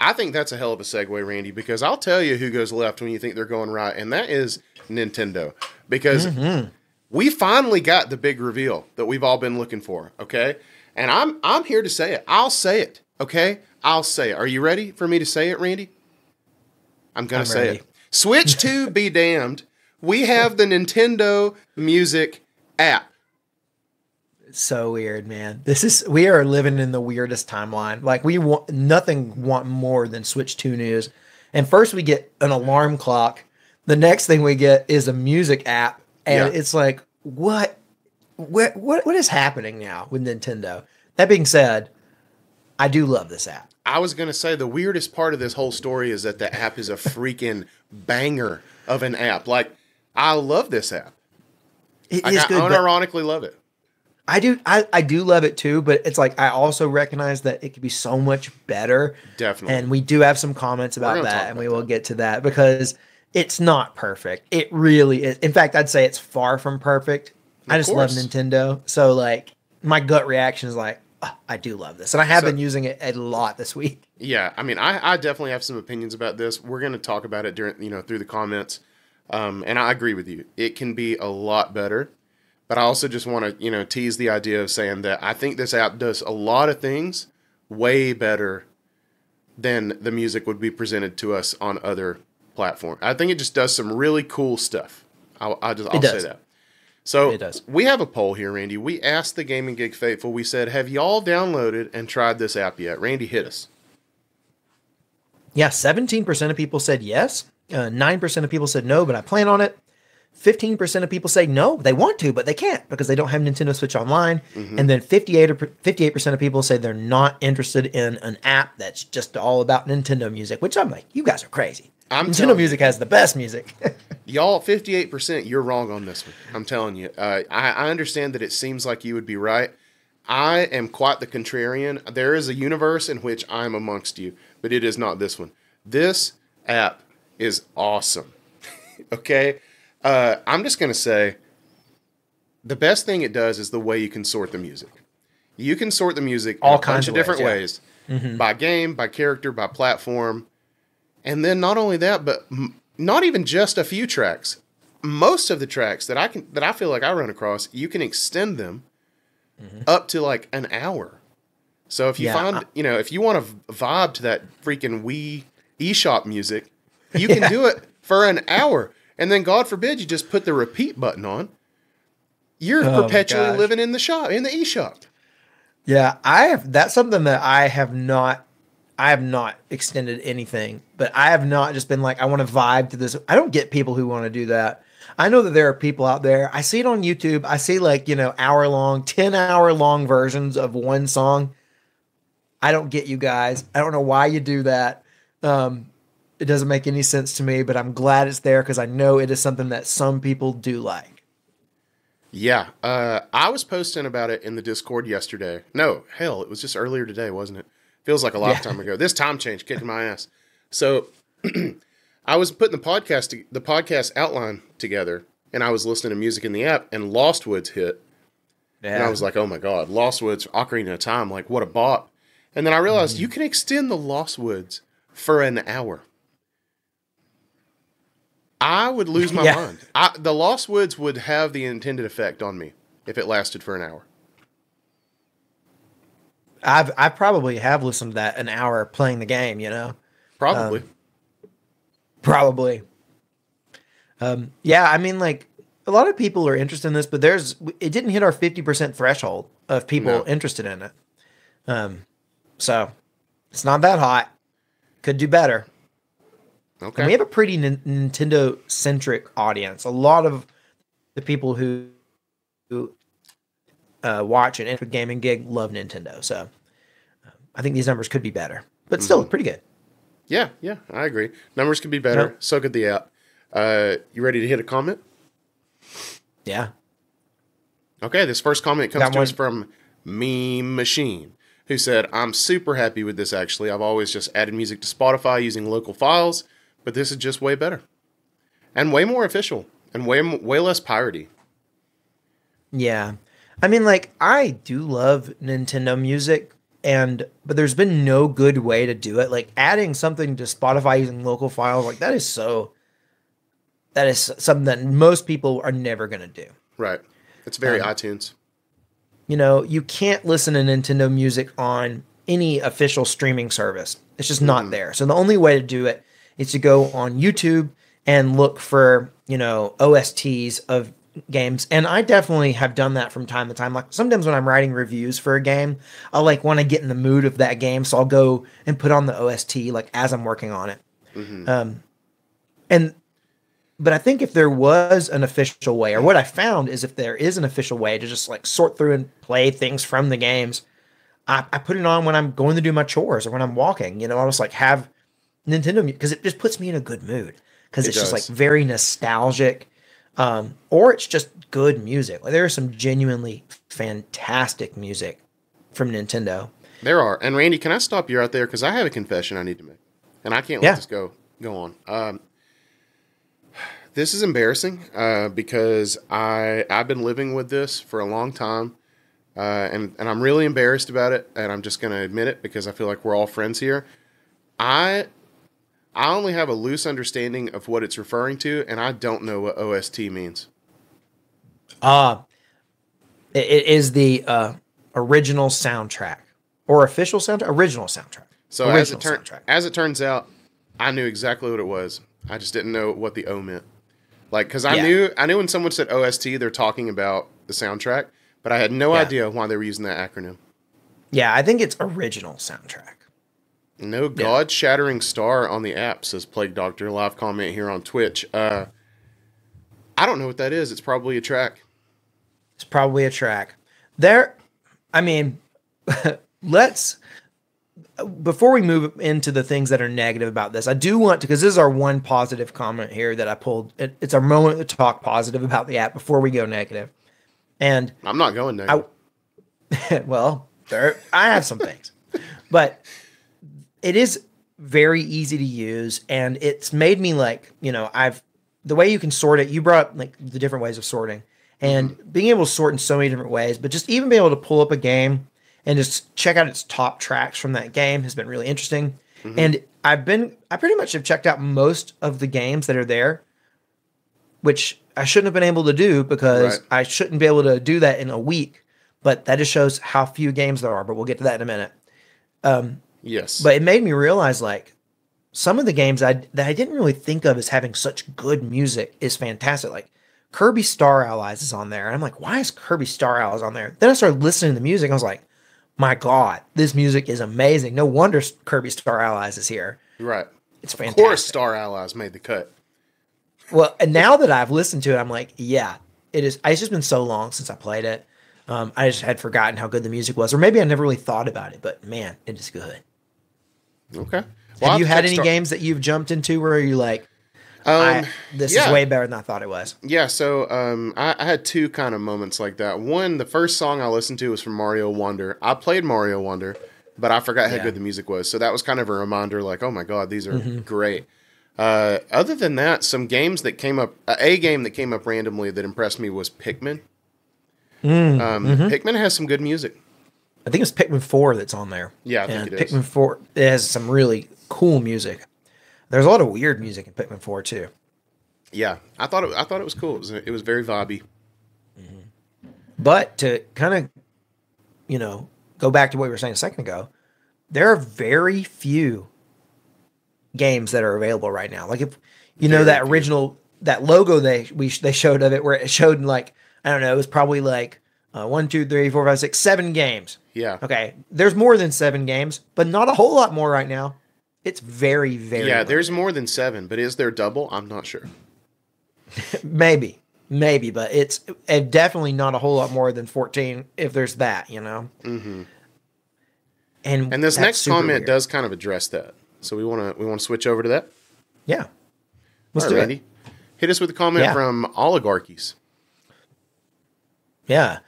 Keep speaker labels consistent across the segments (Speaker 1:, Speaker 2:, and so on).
Speaker 1: I think that's a hell of a segue, Randy, because I'll tell you who goes left when you think they're going right, and that is Nintendo. Because we finally got the big reveal that we've all been looking for, okay? And I'm here to say it. I'll say it, okay? I'll say it. Are you ready for me to say it, Randy? I'm going to say
Speaker 2: ready.
Speaker 1: it. Switch to be damned. We have the Nintendo Music app.
Speaker 2: So weird, man. We are living in the weirdest timeline. Like we want more than Switch 2 news. And first we get an alarm clock. The next thing we get is a music app. And it's like, what is happening now with Nintendo? That being said, I do love this app.
Speaker 1: I was going to say the weirdest part of this whole story is that the app is a freaking banger of an app. Like, I love this app.
Speaker 2: It
Speaker 1: I
Speaker 2: is good.
Speaker 1: unironically love it.
Speaker 2: I do love it too, but it's like I also recognize that it could be so much better.
Speaker 1: Definitely.
Speaker 2: And we do have some comments about that, and we will get to that because it's not perfect. It really is. In fact, I'd say it's far from perfect. I just love Nintendo. So like my gut reaction is like, oh, I do love this. And I have been using it a lot this week.
Speaker 1: Yeah, I mean, I definitely have some opinions about this. We're going to talk about it during, through the comments. And I agree with you. It can be a lot better. But I also just want to, tease the idea of saying that I think this app does a lot of things way better than the music would be presented to us on other platforms. I think it just does some really cool stuff. I'll say that. So
Speaker 2: it does.
Speaker 1: We have a poll here, Randy. We asked the Gaming Gig faithful. We said, have y'all downloaded and tried this app yet? Randy, hit us.
Speaker 2: Yeah, 17% of people said yes. 9% of people said no, but I plan on it. 15% of people say no, they want to, but they can't because they don't have Nintendo Switch Online. Mm-hmm. And then 58% of people say they're not interested in an app that's just all about Nintendo music, which I'm like, you guys are crazy. Nintendo music has the best music.
Speaker 1: Y'all, 58%, you're wrong on this one. I'm telling you. I understand that it seems like you would be right. I am quite the contrarian. There is a universe in which I'm amongst you, but it is not this one. This app is awesome. Okay? I'm just going to say the best thing it does is the way you can sort the music. You can sort the music in a bunch of different ways. Mm-hmm. By game, by character, by platform. And then not only that, but not even just a few tracks. Most of the tracks that I feel like I run across, you can extend them up to like an hour. So if you if you want to vibe to that freaking Wii eShop music, you can do it for an hour. And then, God forbid, you just put the repeat button on. You're perpetually living in the shop, in the eShop.
Speaker 2: Yeah, that's something that I have not extended anything, but I have not just been like, I want to vibe to this. I don't get people who want to do that. I know that there are people out there. I see it on YouTube. I see 10-hour-long versions of one song. I don't get you guys. I don't know why you do that. It doesn't make any sense to me, but I'm glad it's there because I know it is something that some people do like.
Speaker 1: Yeah. I was posting about it in the Discord yesterday. No, hell, it was just earlier today, wasn't it? Feels like a lifetime ago. This time change kicking my ass. So I was putting the podcast outline together, and I was listening to music in the app, and Lost Woods hit. Yeah. And I was like, oh my God, Lost Woods, Ocarina of Time, like what a bop. And then I realized you can extend the Lost Woods for an hour. I would lose my mind. The Lost Woods would have the intended effect on me if it lasted for an hour.
Speaker 2: I probably have listened to that an hour playing the game,
Speaker 1: Probably.
Speaker 2: Probably. Yeah, I mean, like, a lot of people are interested in this, but it didn't hit our 50% threshold of people interested in it. So, it's not that hot. Could do better. Okay. And we have a pretty Nintendo-centric audience. A lot of the people who watch and enter Gaming Gig love Nintendo. So I think these numbers could be better. But still, pretty good.
Speaker 1: Yeah, I agree. Numbers could be better. Yep. So could the app. You ready to hit a comment?
Speaker 2: Yeah.
Speaker 1: Okay, this first comment comes to us from Meme Machine, who said, I'm super happy with this, actually. I've always just added music to Spotify using local files. But this is just way better. And way more official. And way less piratey.
Speaker 2: Yeah. I mean, like, I do love Nintendo music. but there's been no good way to do it. Like adding something to Spotify using local files, like that is something that most people are never going to do.
Speaker 1: Right. It's very iTunes.
Speaker 2: You know, you can't listen to Nintendo music on any official streaming service. It's just not there. So the only way to do it is to go on YouTube and look for, OSTs of games. And I definitely have done that from time to time. Like sometimes when I'm writing reviews for a game, I'll like want to get in the mood of that game. So I'll go and put on the OST like as I'm working on it. But I think if there was an official way, or what I found is if there is an official way to just like sort through and play things from the games, I put it on when I'm going to do my chores or when I'm walking. I'll just like have Nintendo music because it just puts me in a good mood because it's just like very nostalgic, or it's just good music. Like there is some genuinely fantastic music from Nintendo.
Speaker 1: There are. And Randy, can I stop you right there? Because I have a confession I need to make, and I can't let this go on. This is embarrassing because I've been living with this for a long time, and I'm really embarrassed about it, and I'm just going to admit it because I feel like we're all friends here. I only have a loose understanding of what it's referring to, and I don't know what OST means.
Speaker 2: It is the original soundtrack or official soundtrack, original soundtrack.
Speaker 1: So as it turns out, I knew exactly what it was. I just didn't know what the O meant. Like, because I knew when someone said OST, they're talking about the soundtrack, but I had no idea why they were using that acronym.
Speaker 2: Yeah, I think it's original soundtrack.
Speaker 1: No God-shattering star on the app, says Plague Doctor. Live comment here on Twitch. I don't know what that is. It's probably a track.
Speaker 2: It's probably a track. Before we move into the things that are negative about this, I do want to, because this is our one positive comment here that I pulled. It's our moment to talk positive about the app before we go negative. And
Speaker 1: I'm not going negative.
Speaker 2: I have some things, but it is very easy to use, and it's made me like, the way you can sort it. You brought up like the different ways of sorting, and being able to sort in so many different ways, but just even being able to pull up a game and just check out its top tracks from that game has been really interesting. And I pretty much have checked out most of the games that are there, which I shouldn't have been able to do because I shouldn't be able to do that in a week. But that just shows how few games there are. But we'll get to that in a minute.
Speaker 1: Yes.
Speaker 2: But it made me realize like some of the games that I didn't really think of as having such good music is fantastic. Like Kirby Star Allies is on there. And I'm like, why is Kirby Star Allies on there? Then I started listening to the music. I was like, my God, this music is amazing. No wonder Kirby Star Allies is here.
Speaker 1: Right.
Speaker 2: It's fantastic.
Speaker 1: Of course Star Allies made the cut.
Speaker 2: Well, and now that I've listened to it, I'm like, yeah, it is. It's just been so long since I played it. I just had forgotten how good the music was. Or maybe I never really thought about it. But, man, it is good.
Speaker 1: Okay.
Speaker 2: Well, have you had any games that you've jumped into where you're like, this is way better than I thought it was?
Speaker 1: Yeah, so I had two kind of moments like that. One, the first song I listened to was from Mario Wonder. I played Mario Wonder, but I forgot how good the music was. So that was kind of a reminder like, oh my God, these are great. Other than that, some games that came up, a game that came up randomly that impressed me was Pikmin. Pikmin has some good music.
Speaker 2: I think it's Pikmin 4 that's on there.
Speaker 1: Yeah, I think it is.
Speaker 2: Pikmin 4 it has some really cool music. There's a lot of weird music in Pikmin 4 too.
Speaker 1: Yeah, I thought it was cool. It was very vibey.
Speaker 2: But to kind of, go back to what we were saying a second ago, there are very few games that are available right now. Like if that original that logo they showed of it, where it showed like I don't know, it was probably like 1, 2, 3, 4, 5, 6, 7 games.
Speaker 1: Yeah.
Speaker 2: Okay, there's more than 7 games, but not a whole lot more right now. It's very, very limited.
Speaker 1: There's more than 7, but is there double? I'm not sure.
Speaker 2: Maybe, but it's definitely not a whole lot more than 14 if there's that, And
Speaker 1: this next comment does kind of address that. So we want to switch over to that?
Speaker 2: Yeah. Let's
Speaker 1: do Randy. Hit us with a comment from Oligarchies.
Speaker 2: Yeah.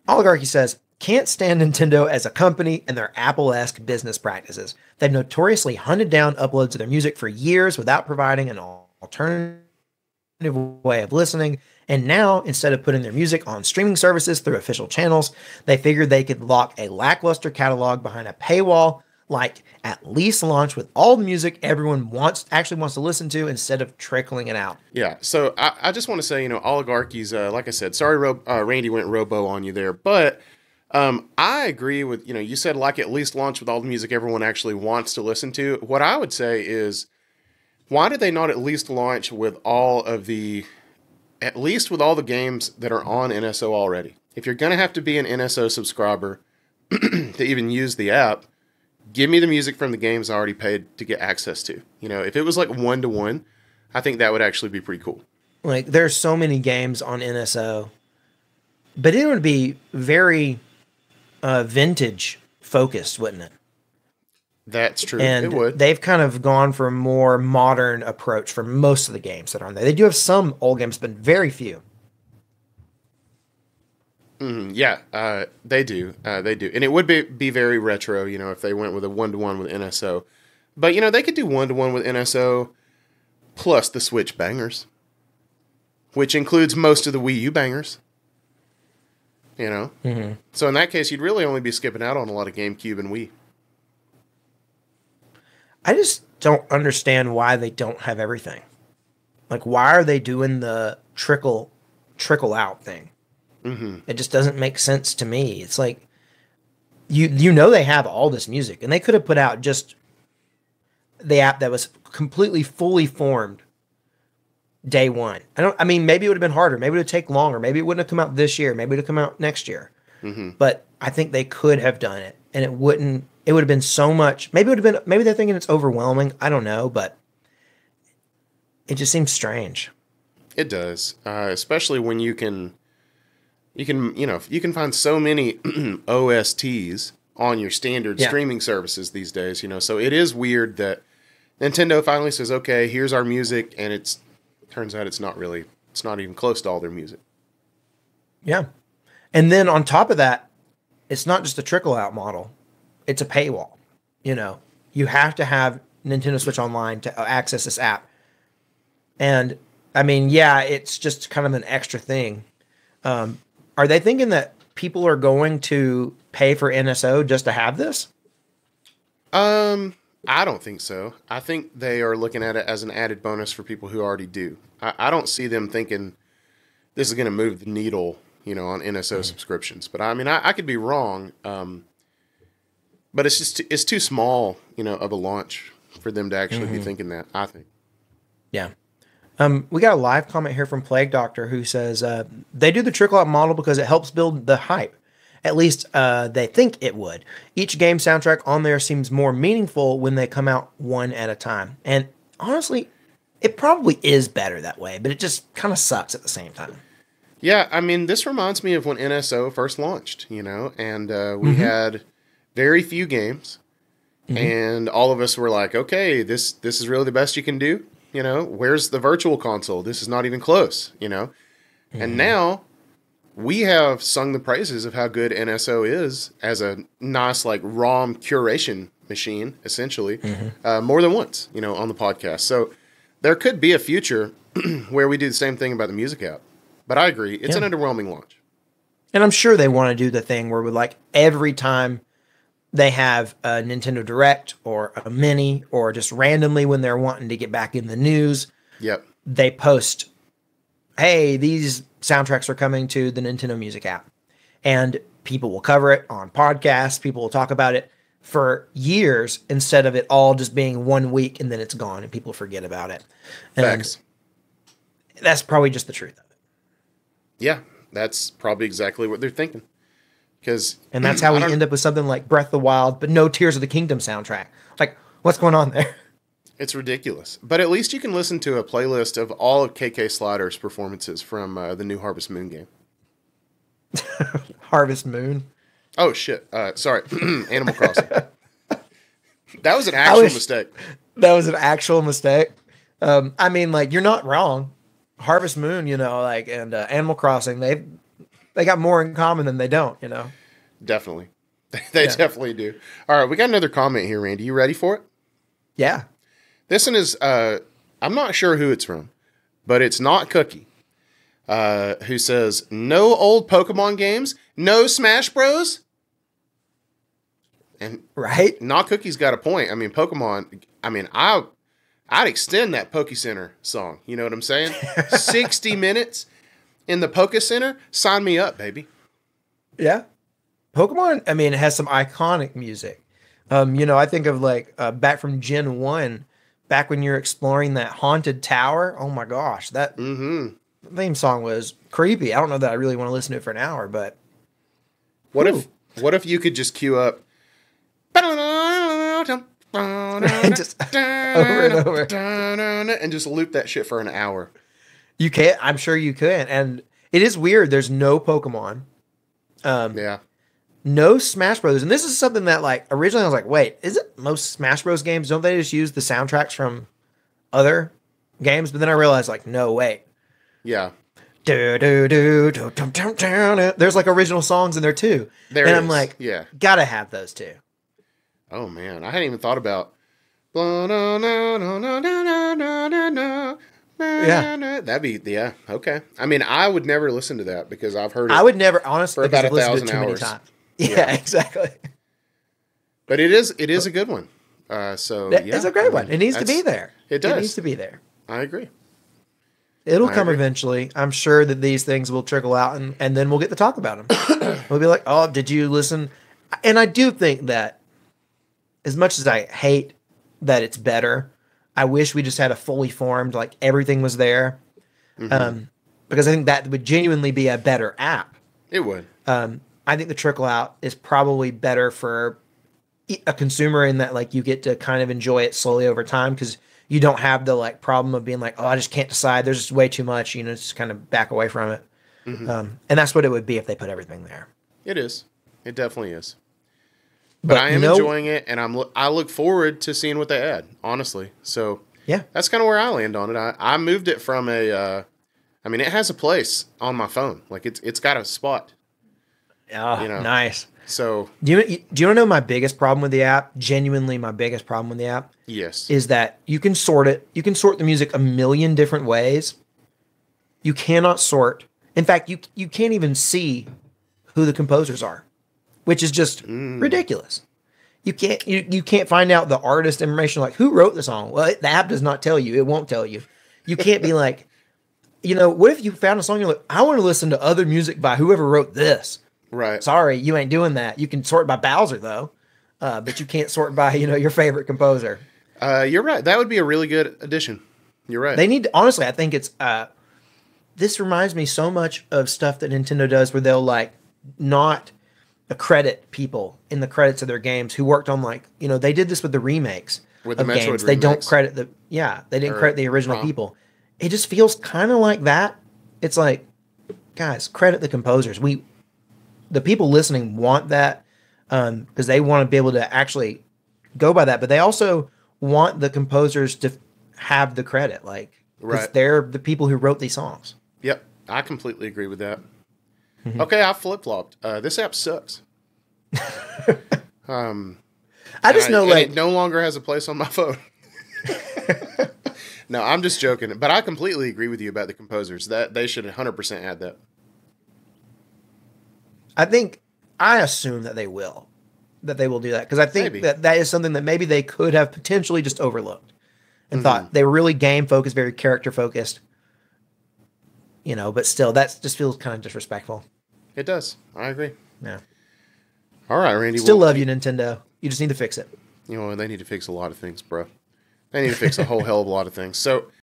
Speaker 2: Oligarchy says, can't stand Nintendo as a company and their Apple-esque business practices. They've notoriously hunted down uploads of their music for years without providing an alternative way of listening. And now, instead of putting their music on streaming services through official channels, they figured they could lock a lackluster catalog behind a paywall, like at least launch with all the music everyone actually wants to listen to instead of trickling it out.
Speaker 1: Yeah, so I just want to say, oligarchies, like I said, sorry, Randy went robo on you there, but I agree with, you said like at least launch with all the music everyone actually wants to listen to. What I would say is, why did they not at least launch with at least with all the games that are on NSO already? If you're going to have to be an NSO subscriber to even use the app, give me the music from the games I already paid to get access to. If it was like 1-to-1, I think that would actually be pretty cool.
Speaker 2: Like, there's so many games on NSO, but it would be very vintage focused, wouldn't it?
Speaker 1: That's true.
Speaker 2: And
Speaker 1: it would.
Speaker 2: They've kind of gone for a more modern approach for most of the games that are on there. They do have some old games, but very few.
Speaker 1: Yeah, they do. They do. And it would be very retro, if they went with a 1-to-1 with NSO. But, they could do 1-to-1 with NSO plus the Switch bangers, which includes most of the Wii U bangers.
Speaker 2: Mm-hmm.
Speaker 1: So in that case, you'd really only be skipping out on a lot of GameCube and Wii.
Speaker 2: I just don't understand why they don't have everything. Like, why are they doing the trickle out thing?
Speaker 1: Mm-hmm.
Speaker 2: It just doesn't make sense to me. It's like, they have all this music, and they could have put out just the app that was completely fully formed day one. Maybe it would have been harder. Maybe it would take longer. Maybe it wouldn't have come out this year. Maybe it would have come out next year.
Speaker 1: Mm-hmm.
Speaker 2: But I think they could have done it, and it would have been so much. Maybe they're thinking it's overwhelming. I don't know, but it just seems strange.
Speaker 1: It does, especially when you can find so many OSTs on your standard streaming services these days, so it is weird that Nintendo finally says, okay, here's our music, and turns out it's not even close to all their music.
Speaker 2: Yeah. And then on top of that, it's not just a trickle out model. It's a paywall. You have to have Nintendo Switch Online to access this app. And it's just kind of an extra thing. Are they thinking that people are going to pay for NSO just to have this?
Speaker 1: I don't think so. I think they are looking at it as an added bonus for people who already do. I don't see them thinking this is going to move the needle, on NSO subscriptions. But I could be wrong. But it's too small, of a launch for them to actually be thinking that, I think.
Speaker 2: Yeah. We got a live comment here from Plague Doctor who says they do the trickle out model because it helps build the hype. At least they think it would. Each game soundtrack on there seems more meaningful when they come out one at a time. And honestly, it probably is better that way, but it just kind of sucks at the same time.
Speaker 1: Yeah, this reminds me of when NSO first launched, and we had very few games, and all of us were like, okay, this is really the best you can do. Where's the virtual console? This is not even close, And now we have sung the praises of how good NSO is as a nice, ROM curation machine, essentially, more than once, on the podcast. So there could be a future where we do the same thing about the music app. But I agree. It's an underwhelming launch.
Speaker 2: And I'm sure they want to do the thing where every time they have a Nintendo Direct or a Mini or just randomly when they're wanting to get back in the news, they post, hey, these soundtracks are coming to the Nintendo Music app. And people will cover it on podcasts. People will talk about it for years instead of it all just being 1 week and then it's gone and people forget about it. And
Speaker 1: Facts.
Speaker 2: That's probably just the truth of it.
Speaker 1: Yeah, that's probably exactly what they're thinking.
Speaker 2: And that's how we end up with something like Breath of the Wild, but no Tears of the Kingdom soundtrack. What's going on there?
Speaker 1: It's ridiculous. But at least you can listen to a playlist of all of KK Slider's performances from the new Harvest Moon game.
Speaker 2: Harvest Moon?
Speaker 1: Oh, shit. Sorry. Animal Crossing. That was an actual mistake.
Speaker 2: That was an actual mistake. You're not wrong. Harvest Moon, and Animal Crossing, they got more in common than they don't,
Speaker 1: Definitely. They definitely do. All right, we got another comment here, Randy. You ready for it?
Speaker 2: Yeah.
Speaker 1: This one is, I'm not sure who it's from, but it's not Cookie, who says, no old Pokemon games, no Smash Bros. And
Speaker 2: Right?
Speaker 1: Not Cookie's got a point. I mean, Pokemon, I'd extend that Poke Center song. You know what I'm saying? 60 minutes in the Poke Center? Sign me up, baby.
Speaker 2: Yeah. Pokemon, I mean, it has some iconic music. I think of like back from Gen 1, back when you're exploring that haunted tower. Oh my gosh, that theme song was creepy. I don't know that I really want to listen to it for an hour, but
Speaker 1: what if you could just queue up
Speaker 2: and just over and over.
Speaker 1: And just loop that shit for an hour.
Speaker 2: You can, I'm sure you could. And it is weird. There's no Pokemon.
Speaker 1: Yeah.
Speaker 2: No Smash Bros. And this is something that, like, originally I was like, wait, is it most Smash Bros. Games? Don't they just use the soundtracks from other games? But then I realized, like, no, wait.
Speaker 1: Yeah.
Speaker 2: There's like original songs in there too. I'm like,
Speaker 1: yeah,
Speaker 2: gotta have those too.
Speaker 1: Oh man, I hadn't even thought about.
Speaker 2: Yeah,
Speaker 1: that'd be okay. I mean, I would never listen to that because I've heard it.
Speaker 2: I would never, honestly,
Speaker 1: for about
Speaker 2: because I've listened
Speaker 1: 1,000
Speaker 2: to it too
Speaker 1: hours.
Speaker 2: many times. Yeah, exactly.
Speaker 1: But it is a good one.
Speaker 2: It's a great one. It needs to be there.
Speaker 1: It does.
Speaker 2: It needs to be there.
Speaker 1: I agree.
Speaker 2: It'll
Speaker 1: I
Speaker 2: come
Speaker 1: agree.
Speaker 2: eventually. I'm sure that these things will trickle out, and then we'll get to talk about them. We'll be like, oh, did you listen? And I do think that as much as I hate that it's better, I wish we just had a fully formed, like everything was there. Because I think that would genuinely be a better app.
Speaker 1: It would.
Speaker 2: I think the trickle out is probably better for a consumer in that, like, you get to kind of enjoy it slowly over time because you don't have the, like, problem of being like, oh, I just can't decide. There's just way too much, just kind of back away from it. And that's what it would be if they put everything there.
Speaker 1: It is. It definitely is. But I am enjoying it, and I look forward to seeing what they add, honestly. So
Speaker 2: yeah,
Speaker 1: that's kind of where I land on it. I moved it from it has a place on my phone. Like it's got a spot.
Speaker 2: Oh, nice.
Speaker 1: So
Speaker 2: do you want to know my biggest problem with the app? Genuinely, my biggest problem with the app.
Speaker 1: Yes.
Speaker 2: Is that you can sort it. You can sort the music a million different ways. You cannot sort. In fact, you can't even see who the composers are, which is just ridiculous. You can't find out the artist information, like who wrote the song. Well, the app does not tell you. It won't tell you. You can't be like, what if you found a song, you're like, I want to listen to other music by whoever wrote this.
Speaker 1: Right.
Speaker 2: Sorry, you ain't doing that. You can sort by Bowser though, but you can't sort by your favorite composer.
Speaker 1: You're right. That would be a really good addition. You're right.
Speaker 2: They need to, honestly. I think it's. This reminds me so much of stuff that Nintendo does, where they'll like not accredit people in the credits of their games who worked on they did this with the remakes
Speaker 1: with the
Speaker 2: of
Speaker 1: Metroid
Speaker 2: games. They don't
Speaker 1: remakes.
Speaker 2: credit they didn't credit the original people. It just feels kind of like that. It's like, guys, credit the composers. The people listening want that because they want to be able to actually go by that, but they also want the composers to have the credit, because they're the people who wrote these songs.
Speaker 1: Yep, I completely agree with that. Okay, I flip-flopped. This app sucks.
Speaker 2: I just know
Speaker 1: it no longer has a place on my phone. No, I'm just joking, but I completely agree with you about the composers. That they should 100% add that.
Speaker 2: I assume that they will do that because I think
Speaker 1: Maybe.
Speaker 2: that is something that maybe they could have potentially just overlooked and thought they were really game focused, very character focused. But still, that just feels kind of disrespectful.
Speaker 1: It does. I agree.
Speaker 2: Yeah.
Speaker 1: All right, Randy.
Speaker 2: Still love you, Nintendo. You just need to fix it.
Speaker 1: They need to fix a lot of things, bro. They need to fix a whole hell of a lot of things. So